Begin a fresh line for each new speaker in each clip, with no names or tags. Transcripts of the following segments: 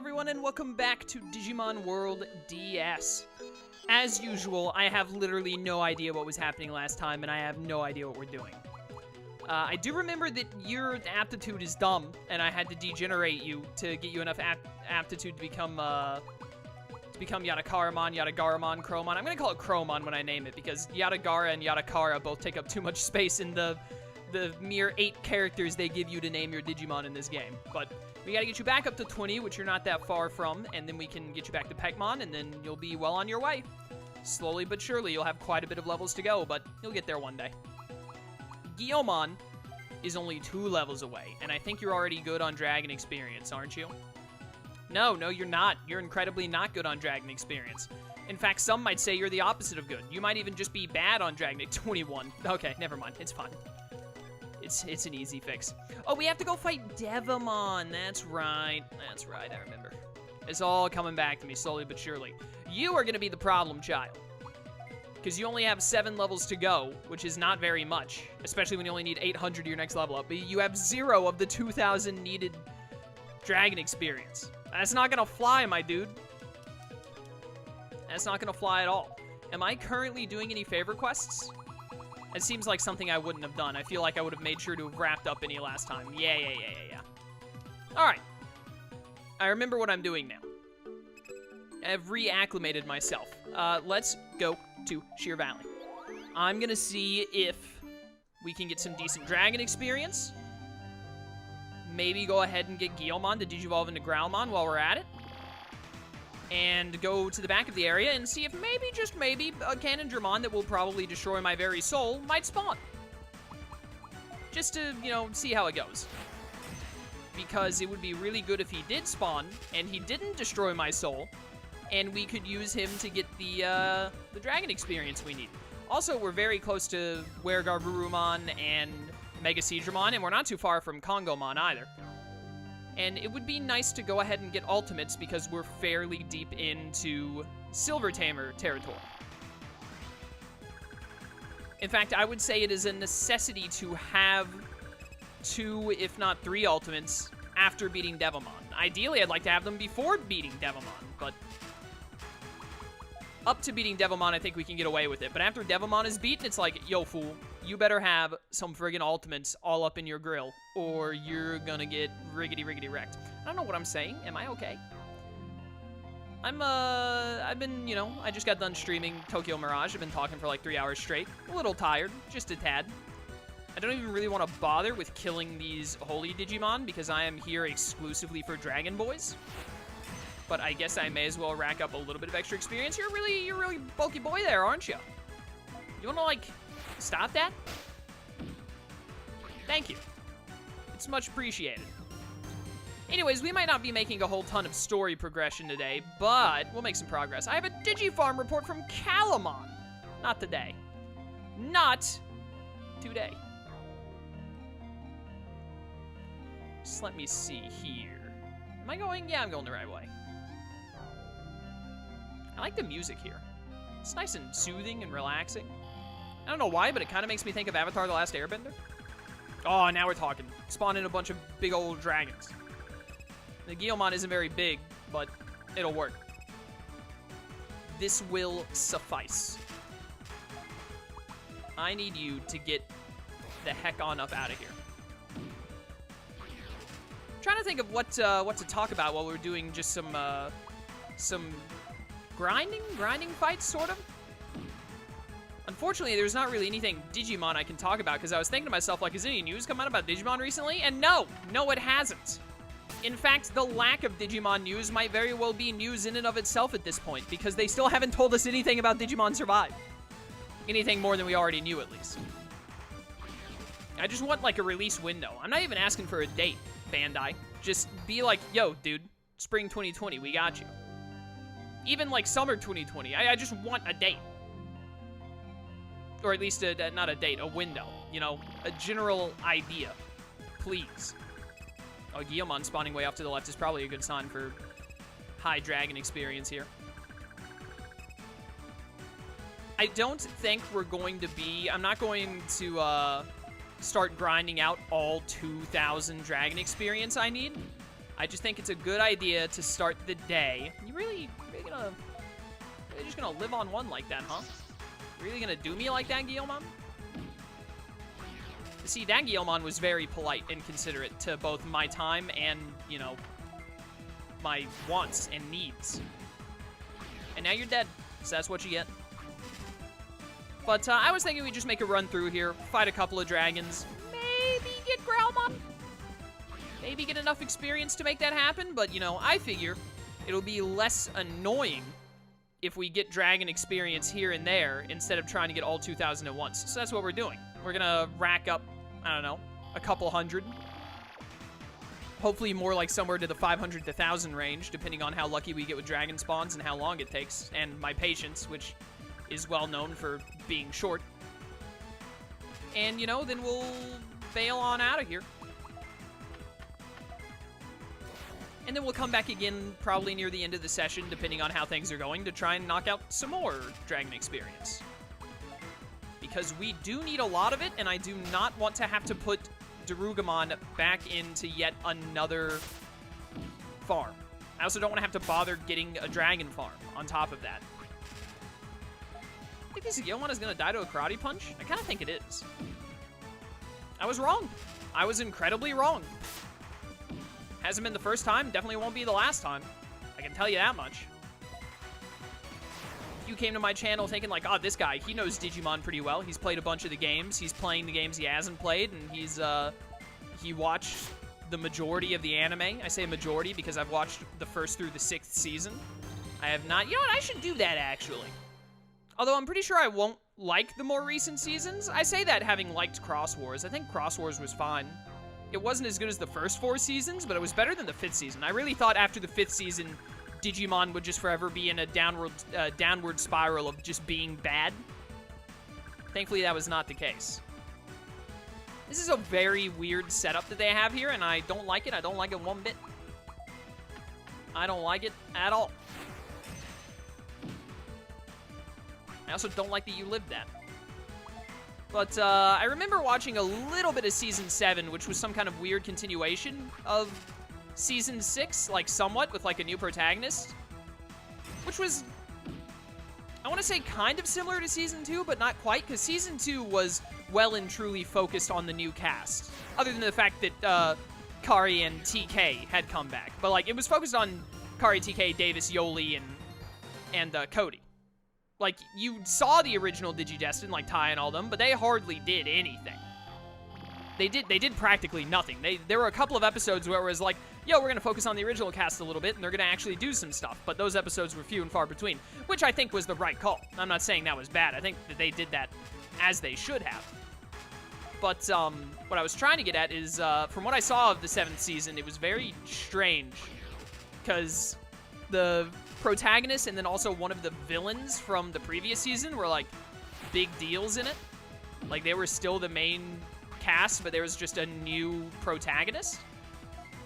everyone, and welcome back to Digimon World DS. As usual, I have literally no idea what was happening last time, and I have no idea what we're doing. I do remember that your aptitude is dumb, and I had to degenerate you to get you enough aptitude to become Yatakaramon, Yatagaramon, Cromon. I'm gonna call it Cromon when I name it, because Yatagara and Yatakara both take up too much space in the mere 8 characters they give you to name your Digimon in this game. But we gotta get you back up to 20, which you're not that far from, and then we can get you back to Pekmon, and then you'll be well on your way. Slowly but surely, you'll have quite a bit of levels to go, but you'll get there one day. Guillaumon is only 2 levels away, and I think you're already good on Dragon Experience, aren't you? No, you're not. You're incredibly not good on Dragon Experience. In fact, some might say you're the opposite of good. You might even just be bad on Dragon 21. Okay, never mind. It's fine. It's an easy fix. Oh, we have to go fight Devimon. That's right, I remember. It's all coming back to me slowly but surely. You are gonna be the problem child, because you only have 7 levels to go, which is not very much, especially when you only need 800 to your next level up, but you have 0 of the 2,000 needed Dragon Experience. That's not gonna fly, my dude. That's not gonna fly at all. Am I currently doing any favor quests? It seems like something I wouldn't have done. I feel like I would have made sure to have wrapped up any last time. Yeah. Alright. I remember what I'm doing now. I've reacclimated myself. Let's go to Sheer Valley. I'm gonna see if we can get some decent Dragon Experience. Maybe go ahead and get Guillaumon to Digivolve into Growlmon while we're at it. And go to the back of the area and see if maybe, just maybe, a Canondramon that will probably destroy my very soul might spawn. Just to, you know, see how it goes. Because it would be really good if he did spawn, and he didn't destroy my soul, and we could use him to get the Dragon Experience we need. Also, we're very close to where Garurumon and Mega Seadramon, and we're not too far from Kongomon either. And it would be nice to go ahead and get ultimates because we're fairly deep into Silver Tamer territory. In fact, I would say it is a necessity to have 2, if not 3 ultimates after beating Devimon. Ideally, I'd like to have them before beating Devimon, but up to beating Devimon, I think we can get away with it. But after Devimon is beaten, it's like, yo, fool, you better have some friggin' ultimates all up in your grill, or you're gonna get riggedy wrecked. I don't know what I'm saying. Am I okay? I've been, you know, I just got done streaming Tokyo Mirage. I've been talking for like 3 hours straight. A little tired, just a tad. I don't even really want to bother with killing these holy Digimon because I am here exclusively for Dragon Boys. But I guess I may as well rack up a little bit of extra experience. You're a really bulky boy there, aren't you? You wanna, like, stop that? Thank you. It's much appreciated. Anyways, we might not be making a whole ton of story progression today, but we'll make some progress. I have a Digi-Farm report from Calamon. Not today. Not today. Just let me see here. Am I going? Yeah, I'm going the right way. I like the music here. It's nice and soothing and relaxing. I don't know why, but it kind of makes me think of Avatar: The Last Airbender. Oh, now we're talking. Spawn in a bunch of big old dragons. The Guillaumon isn't very big, but it'll work. This will suffice. I need you to get the heck on up out of here. I'm trying to think of what to talk about while we're doing just some grinding fights, sort of. Unfortunately, there's not really anything Digimon I can talk about, because I was thinking to myself, like, is any news come out about Digimon recently? And no, it hasn't. In fact, the lack of Digimon news might very well be news in and of itself at this point, because they still haven't told us anything about Digimon Survive. Anything more than we already knew, at least. I just want, like, a release window. I'm not even asking for a date, Bandai. Just be like, yo, dude, spring 2020, we got you. Even, like, summer 2020, I just want a date. Or at least, not a date, a window. You know, a general idea. Please. Oh, Guillaumon spawning way off to the left is probably a good sign for high Dragon Experience here. I don't think we're going to be... I'm not going to start grinding out all 2,000 Dragon Experience I need. I just think it's a good idea to start the day. You really just gonna live on one like that, huh? Really gonna do me like that, Guillemon? See, that Guillemon was very polite and considerate to both my time and, you know, my wants and needs. And now you're dead, so that's what you get. But I was thinking we'd just make a run through here, fight a couple of dragons, maybe get Growlmon. Maybe get enough experience to make that happen, but, you know, I figure it'll be less annoying if we get dragon experience here and there instead of trying to get all 2,000 at once. So that's what we're doing. We're gonna rack up, I don't know, a couple hundred. Hopefully more like somewhere to the 500 to 1,000 range, depending on how lucky we get with dragon spawns and how long it takes, and my patience, which is well known for being short. And, you know, then we'll bail on out of here. And then we'll come back again probably near the end of the session, depending on how things are going, to try and knock out some more dragon experience. Because we do need a lot of it, and I do not want to have to put Darugamon back into yet another farm. I also don't want to have to bother getting a dragon farm on top of that. I think this Guillemon is going to die to a karate punch? I kind of think it is. I was wrong. I was incredibly wrong. Hasn't been the first time, definitely won't be the last time. I can tell you that much. If you came to my channel thinking like, oh, this guy, he knows Digimon pretty well. He's played a bunch of the games. He's playing the games he hasn't played, and he watched the majority of the anime. I say majority because I've watched the first through the 6th season. I have not. You know what? I should do that, actually. Although I'm pretty sure I won't like the more recent seasons. I say that having liked Cross Wars. I think Cross Wars was fine. It wasn't as good as the first 4 seasons, but it was better than the 5th season. I really thought after the 5th season, Digimon would just forever be in a downward spiral of just being bad. Thankfully, that was not the case. This is a very weird setup that they have here, and I don't like it. I don't like it one bit. I don't like it at all. I also don't like that you lived that. But I remember watching a little bit of Season 7, which was some kind of weird continuation of Season 6, like somewhat, with like a new protagonist. Which was, I want to say kind of similar to Season 2, but not quite, because Season 2 was well and truly focused on the new cast. Other than the fact that Kari and TK had come back. But like, it was focused on Kari, TK, Davis, Yoli, and Cody. Like, you saw the original Digidestin, like Tai and all them, but they hardly did anything. They did practically nothing. There were a couple of episodes where it was like, yo, we're gonna focus on the original cast a little bit, and they're gonna actually do some stuff. But those episodes were few and far between, which I think was the right call. I'm not saying that was bad. I think that they did that as they should have. But what I was trying to get at is, from what I saw of the 7th season, it was very strange, because the protagonist and then also one of the villains from the previous season were like big deals in it. Like, they were still the main cast, but there was just a new protagonist.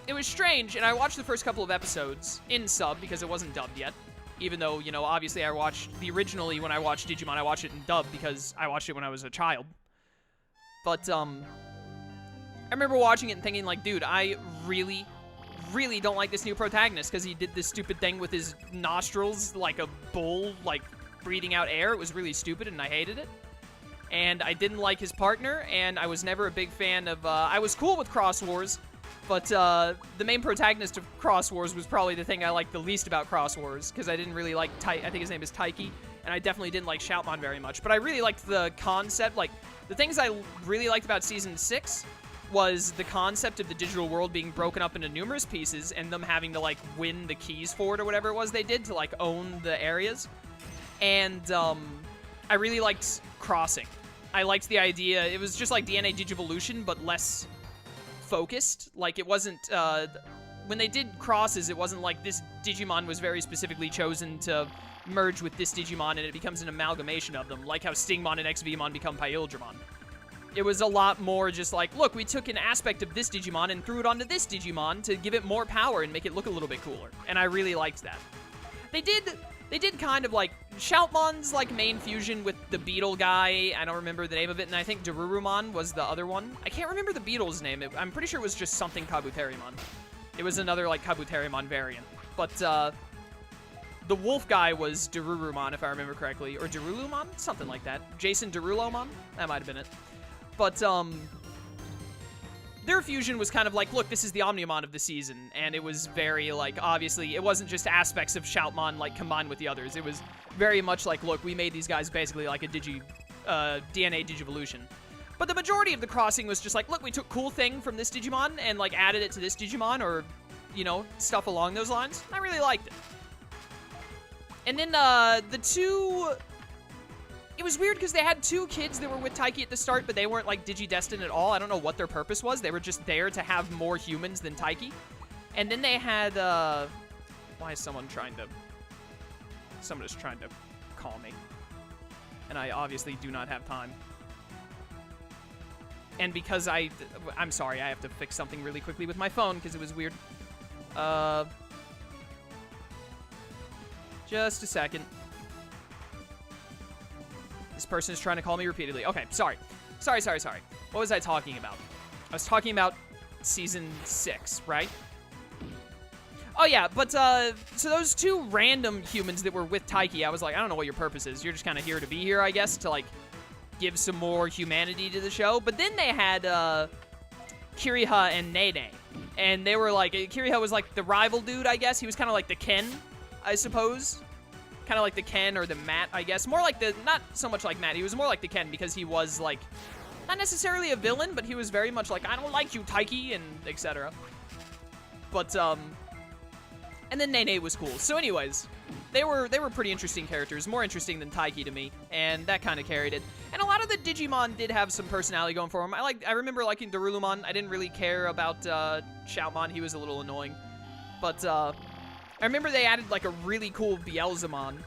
It was strange, and I watched the first couple of episodes in sub because it wasn't dubbed yet. Even though, you know, obviously I watched originally when I watched Digimon, I watched it in dub because I watched it when I was a child. But I remember watching it and thinking like, dude, I really don't like this new protagonist because he did this stupid thing with his nostrils like a bull, like breathing out air. It was really stupid and I hated it. And I didn't like his partner, and I was never a big fan of, I was cool with Cross Wars, but the main protagonist of Cross Wars was probably the thing I liked the least about Cross Wars, because I didn't really like, I think his name is Taiki, and I definitely didn't like Shoutmon very much, but I really liked the concept. Like, the things I really liked about Season 6 was the concept of the digital world being broken up into numerous pieces, and them having to, like, win the keys for it, or whatever it was they did, to, like, own the areas. And I really liked crossing. I liked the idea. It was just like DNA Digivolution, but less focused. Like, it wasn't, when they did crosses, it wasn't like this Digimon was very specifically chosen to merge with this Digimon, and it becomes an amalgamation of them, like how Stingmon and XVmon become Pyldramon. It was a lot more just like, look, we took an aspect of this Digimon and threw it onto this Digimon to give it more power and make it look a little bit cooler, and I really liked that. They did kind of, like, Shoutmon's, like, main fusion with the beetle guy. I don't remember the name of it, and I think Darurumon was the other one. I can't remember the beetle's name. I'm pretty sure it was just something Kabuterimon. It was another, like, Kabuterimon variant. But, the wolf guy was Darurumon, if I remember correctly. Or Darulumon? Something like that. Jason Darulomon? That might have been it. But, their fusion was kind of like, look, this is the Omnimon of the season. And it was very, like, obviously, it wasn't just aspects of Shoutmon, like, combined with the others. It was very much like, look, we made these guys basically like a DNA Digivolution. But the majority of the crossing was just like, look, we took cool thing from this Digimon and, like, added it to this Digimon, or, you know, stuff along those lines. I really liked it. And then, the two... It was weird because they had two kids that were with Taiki at the start, but they weren't, like, Digi-destined at all. I don't know what their purpose was. They were just there to have more humans than Taiki. And then they had, Why is someone trying to... Someone is trying to call me. And I obviously do not have time. And because I'm sorry, I have to fix something really quickly with my phone because it was weird. Just a second. This person is trying to call me repeatedly. Okay, sorry. Sorry. What was I talking about? I was talking about Season 6, right? Oh, yeah, but, so those two random humans that were with Taiki, I was like, I don't know what your purpose is. You're just kind of here to be here, I guess, to, like, give some more humanity to the show. But then they had, Kiriha and Nene. And they were, like, Kiriha was, like, the rival dude, I guess. He was kind of like the Ken, I suppose. Kind of like the Ken or the Matt, I guess. More like the, not so much like Matt. He was more like the Ken because he was, like, not necessarily a villain, but he was very much like, I don't like you, Taiki, and etc. But, and then Nene was cool. So anyways, they were pretty interesting characters. More interesting than Taiki to me. And that kind of carried it. And a lot of the Digimon did have some personality going for them. I remember liking Darulumon. I didn't really care about, Shoutmon. He was a little annoying. But, I remember they added, like, a really cool Beelzemon.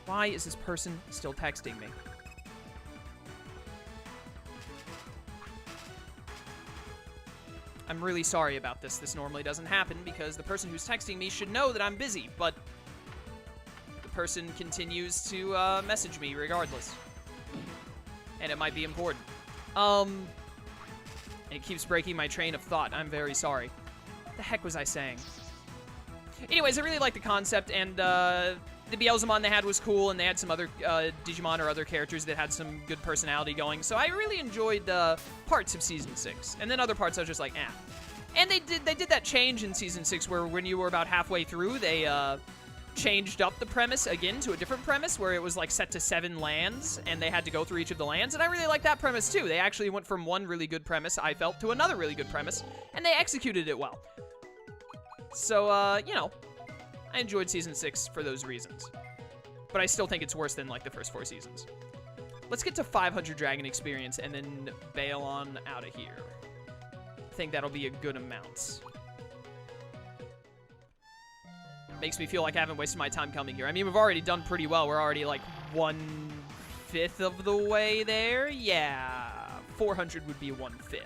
Why is this person still texting me? I'm really sorry about this. This normally doesn't happen because the person who's texting me should know that I'm busy, but the person continues to message me regardless. And it might be important. It keeps breaking my train of thought. I'm very sorry. What the heck was I saying? Anyways, I really like the concept, and the Beelzemon they had was cool, and they had some other Digimon or other characters that had some good personality going. So I really enjoyed parts of Season 6. And then other parts I was just like, eh. And they did that change in Season 6 where when you were about halfway through, they changed up the premise again to a different premise where it was like set to 7 lands and they had to go through each of the lands, and I really like that premise too. They actually went from one really good premise, I felt, to another really good premise, and they executed it well. So, you know, I enjoyed Season 6 for those reasons. But I still think it's worse than, like, the first 4 seasons. Let's get to 500 Dragon Experience and then bail on out of here. I think that'll be a good amount. Makes me feel like I haven't wasted my time coming here. I mean, we've already done pretty well. We're already, like, 1/5 of the way there. Yeah, 400 would be 1/5.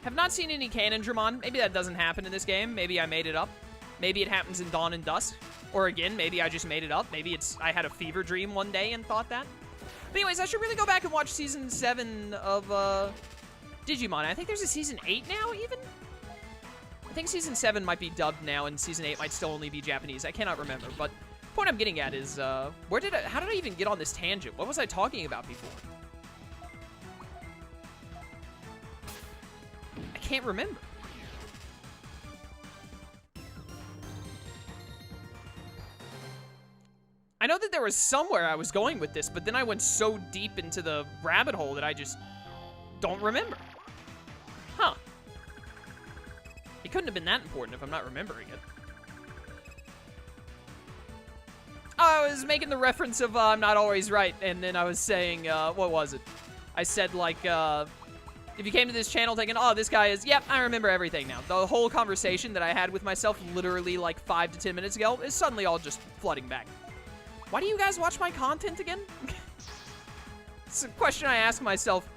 Have not seen any Canondramon. Maybe that doesn't happen in this game. Maybe I made it up. Maybe it happens in Dawn and Dusk. Or again, maybe I just made it up. Maybe I had a fever dream one day and thought that. But anyways, I should really go back and watch Season 7 of Digimon. I think there's a Season 8 now, even? I think Season 7 might be dubbed now, and Season 8 might still only be Japanese. I cannot remember, but the point I'm getting at is, how did I even get on this tangent? What was I talking about before? I can't remember. I know that there was somewhere I was going with this, but then I went so deep into the rabbit hole that I just don't remember. Huh. It couldn't have been that important if I'm not remembering it. I was making the reference of I'm not always right, and then I was saying, what was it? I said, like, if you came to this channel thinking, oh, this guy is, yep, I remember everything now. The whole conversation that I had with myself literally like 5 to 10 minutes ago is suddenly all just flooding back. Why do you guys watch my content again? It's a question I ask myself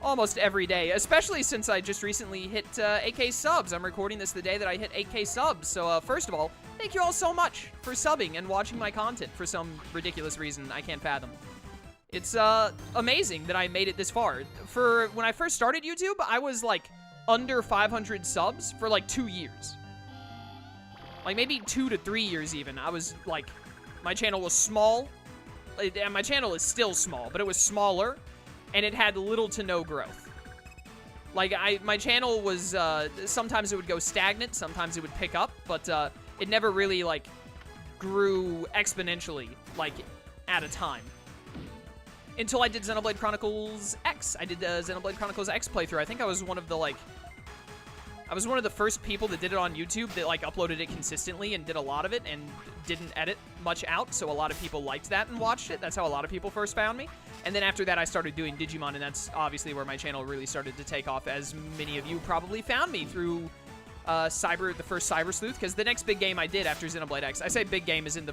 almost every day, especially since I just recently hit 8K subs. I'm recording this the day that I hit 8K subs. So first of all, thank you all so much for subbing and watching my content for some ridiculous reason I can't fathom. It's amazing that I made it this far. For when I first started YouTube, I was like under 500 subs for like 2 years. Like maybe 2 to 3 years even. I was like, my channel was small. And my channel is still small, but it was smaller and it had little to no growth. Like my channel was, sometimes it would go stagnant, sometimes it would pick up, but it never really like grew exponentially, like at a time. Until I did Xenoblade Chronicles X. I did the Xenoblade Chronicles X playthrough. I think I was one of the, like... I was one of the first people that did it on YouTube that, like, uploaded it consistently and did a lot of it and didn't edit much out, so a lot of people liked that and watched it. That's how a lot of people first found me. And then after that, I started doing Digimon, and that's obviously where my channel really started to take off, as many of you probably found me through the first Cyber Sleuth, because the next big game I did after Xenoblade X... I say big game as in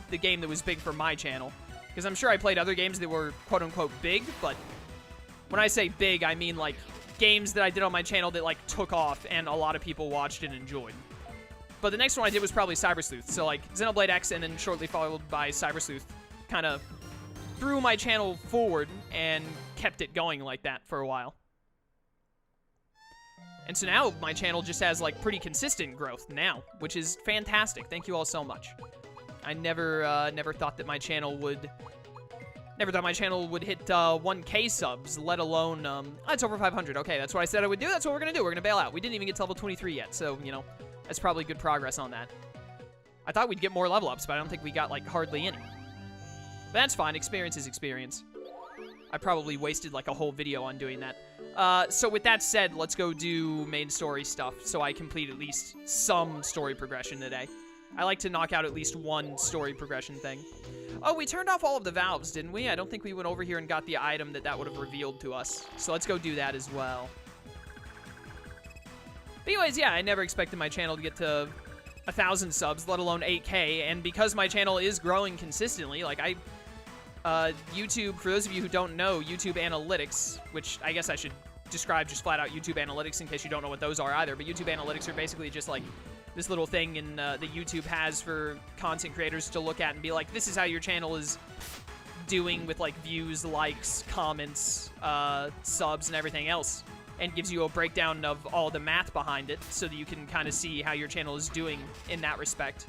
the game that was big for my channel. Because I'm sure I played other games that were quote-unquote big, but when I say big, I mean, like, games that I did on my channel that, like, took off and a lot of people watched and enjoyed. But the next one I did was probably Cyber Sleuth. So, like, Xenoblade X and then shortly followed by Cyber Sleuth kind of threw my channel forward and kept it going like that for a while. And so now my channel just has, like, pretty consistent growth now, which is fantastic. Thank you all so much. I never thought that my channel would hit 1K subs, let alone, it's over 500. Okay, that's what I said I would do. That's what we're gonna do. We're gonna bail out. We didn't even get to level 23 yet, so, you know, that's probably good progress on that. I thought we'd get more level ups, but I don't think we got, like, hardly any. But that's fine. Experience is experience. I probably wasted, like, a whole video on doing that. So with that said, let's go do main story stuff so I complete at least some story progression today. I like to knock out at least one story progression thing. Oh, we turned off all of the valves, didn't we? I don't think we went over here and got the item that would have revealed to us. So let's go do that as well. But anyways, yeah, I never expected my channel to get to 1,000 subs, let alone 8K. And because my channel is growing consistently, like YouTube, for those of you who don't know, YouTube Analytics, which I guess I should describe just flat out YouTube Analytics in case you don't know what those are either, but YouTube Analytics are basically just like this little thing that YouTube has for content creators to look at and be like, this is how your channel is doing with, like, views, likes, comments, subs, and everything else, and gives you a breakdown of all the math behind it so that you can kind of see how your channel is doing in that respect.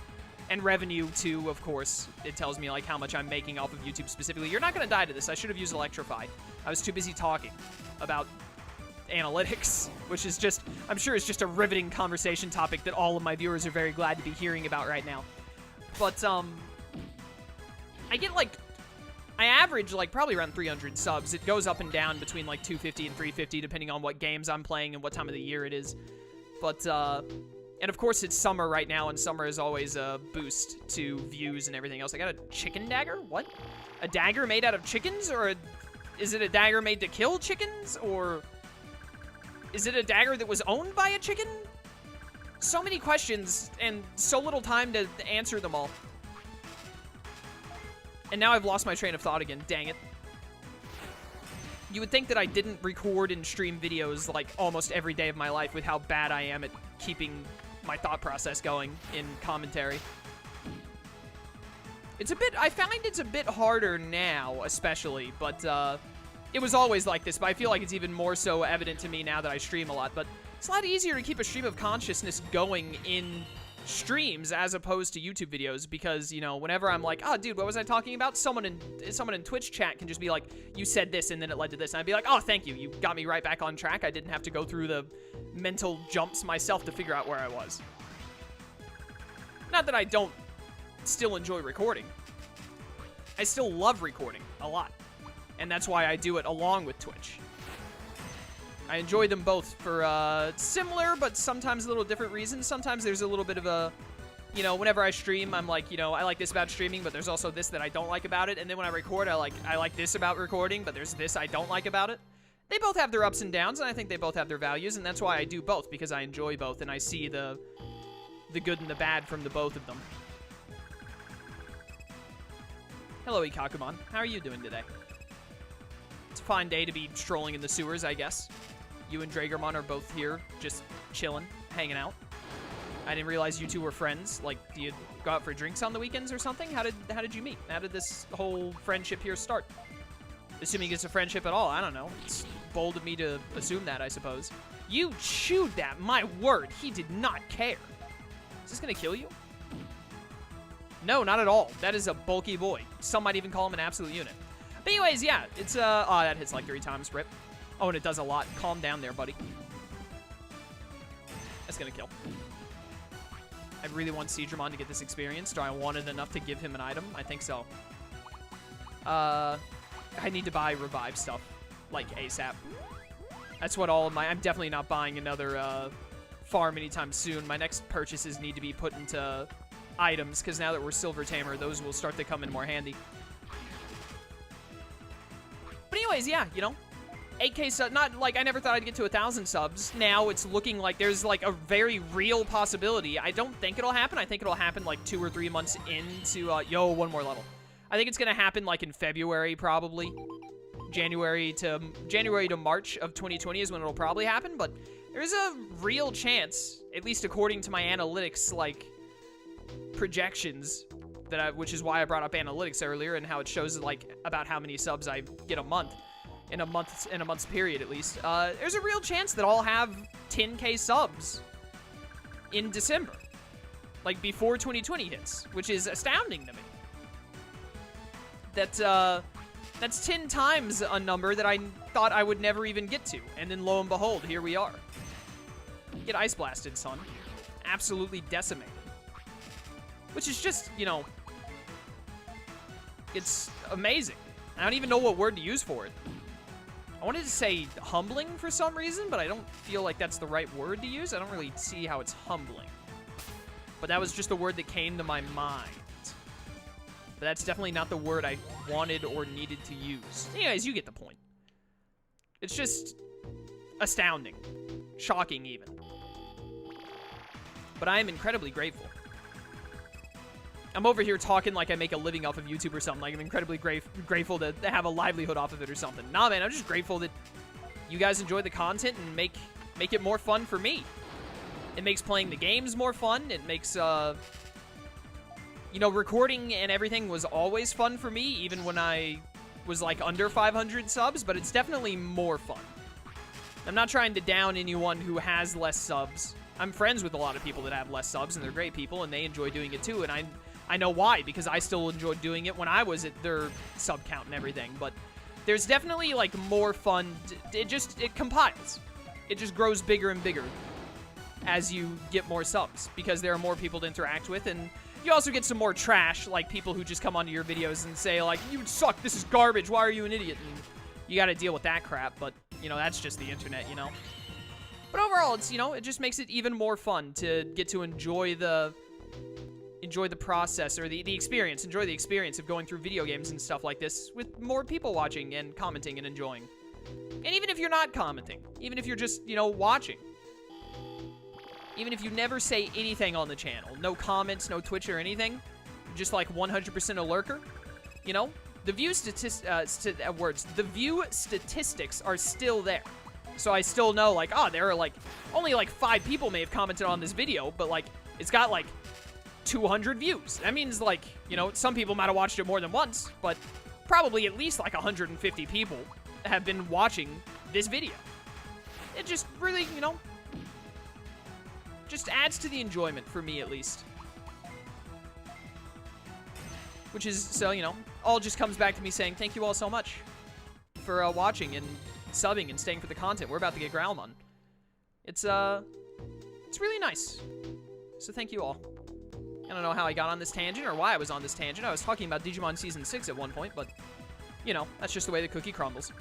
And revenue, too, of course. It tells me, like, how much I'm making off of YouTube specifically. You're not going to die to this. I should have used Electrify. I was too busy talking about analytics, which is just, I'm sure it's just a riveting conversation topic that all of my viewers are very glad to be hearing about right now. But, I average, like, probably around 300 subs. It goes up and down between, like, 250 and 350, depending on what games I'm playing and what time of the year it is. But, and of course it's summer right now, and summer is always a boost to views and everything else. I got a chicken dagger? What? A dagger made out of chickens? Or is it a dagger made to kill chickens? Or is it a dagger that was owned by a chicken? So many questions and so little time to answer them all. And now I've lost my train of thought again. Dang it. You would think that I didn't record and stream videos like almost every day of my life with how bad I am at keeping my thought process going in commentary. I find it's a bit harder now, especially, but, it was always like this, but I feel like it's even more so evident to me now that I stream a lot. But it's a lot easier to keep a stream of consciousness going in streams as opposed to YouTube videos because, you know, whenever I'm like, oh, dude, what was I talking about? Someone in Twitch chat can just be like, you said this and then it led to this. And I'd be like, oh, thank you. You got me right back on track. I didn't have to go through the mental jumps myself to figure out where I was. Not that I don't still enjoy recording. I still love recording a lot. And that's why I do it along with Twitch. I enjoy them both for similar, but sometimes a little different reasons. Sometimes there's a little bit of a, you know, whenever I stream, I'm like, you know, I like this about streaming, but there's also this that I don't like about it. And then when I record, I like this about recording, but there's this I don't like about it. They both have their ups and downs, and I think they both have their values, and that's why I do both, because I enjoy both, and I see the good and the bad from the both of them. Hello, Ikakumon. How are you doing today? It's a fine day to be strolling in the sewers, I guess. You and Dragermon are both here, just chilling, hanging out. I didn't realize you two were friends. Like, do you go out for drinks on the weekends or something? How did you meet? How did this whole friendship here start? Assuming it's a friendship at all. I don't know. It's bold of me to assume that, I suppose. You chewed that. My word. He did not care. Is this going to kill you? No, not at all. That is a bulky boy. Some might even call him an absolute unit. But anyways, yeah. It's, oh, that hits like 3 times. Rip. Oh, and it does a lot. Calm down there, buddy. That's going to kill. I really want Dejimon to get this experience. Do I want it enough to give him an item? I think so. I need to buy revive stuff, like ASAP. That's what all of my... I'm definitely not buying another farm anytime soon. My next purchases need to be put into items, because now that we're Silver Tamer, those will start to come in more handy. But anyways, yeah, you know, 8K subs, not like I never thought I'd get to 1,000 subs. Now it's looking like there's like a very real possibility. I don't think it'll happen. I think it'll happen like 2 or 3 months into, yo, 1 more level. I think it's going to happen like in February, probably. January to March of 2020 is when it'll probably happen, but there's a real chance, at least according to my analytics, like, projections, which is why I brought up analytics earlier and how it shows, like, about how many subs I get a month. In a month's period, at least. There's a real chance that I'll have 10K subs in December. Like, before 2020 hits, which is astounding to me. That's 10 times a number that I thought I would never even get to. And then, lo and behold, here we are. Get ice blasted, son. Absolutely decimated. Which is just, you know, it's amazing. I don't even know what word to use for it. I wanted to say humbling for some reason, but I don't feel like that's the right word to use. I don't really see how it's humbling. But that was just the word that came to my mind. But that's definitely not the word I wanted or needed to use. Anyways, you get the point. It's just astounding. Shocking, even. But I am incredibly grateful. I'm over here talking like I make a living off of YouTube or something. Like I'm incredibly grateful to have a livelihood off of it or something. Nah, man, I'm just grateful that you guys enjoy the content and make it more fun for me. It makes playing the games more fun. It makes, you know, recording and everything was always fun for me, even when I was, like, under 500 subs, but it's definitely more fun. I'm not trying to down anyone who has less subs. I'm friends with a lot of people that have less subs, and they're great people, and they enjoy doing it too, and I know why, because I still enjoyed doing it when I was at their sub count and everything, but there's definitely, like, more fun. It compiles. It just grows bigger and bigger as you get more subs, because there are more people to interact with, and you also get some more trash, like people who just come onto your videos and say, like, you suck, this is garbage, why are you an idiot? And you gotta deal with that crap, but, you know, that's just the internet, you know? But overall, it's, you know, it just makes it even more fun to get to enjoy the process, or the experience, enjoy the experience of going through video games and stuff like this with more people watching and commenting and enjoying. And even if you're not commenting, even if you're just, you know, watching, even if you never say anything on the channel, no comments, no Twitch or anything, just like 100% a lurker, you know, the view statistics are still there. So I still know, like, oh, there are, like, only, like, 5 people may have commented on this video, but, like, it's got, like, 200 views. That means, like, you know, some people might have watched it more than once, but probably at least, like, 150 people have been watching this video. It just really, you know, just adds to the enjoyment for me, at least. Which is, so, you know, all just comes back to me saying thank you all so much for watching and subbing and staying for the content. We're about to get Growlmon. It's really nice. So thank you all. I don't know how I got on this tangent or why I was on this tangent. I was talking about Digimon Season 6 at one point, but, you know, that's just the way the cookie crumbles.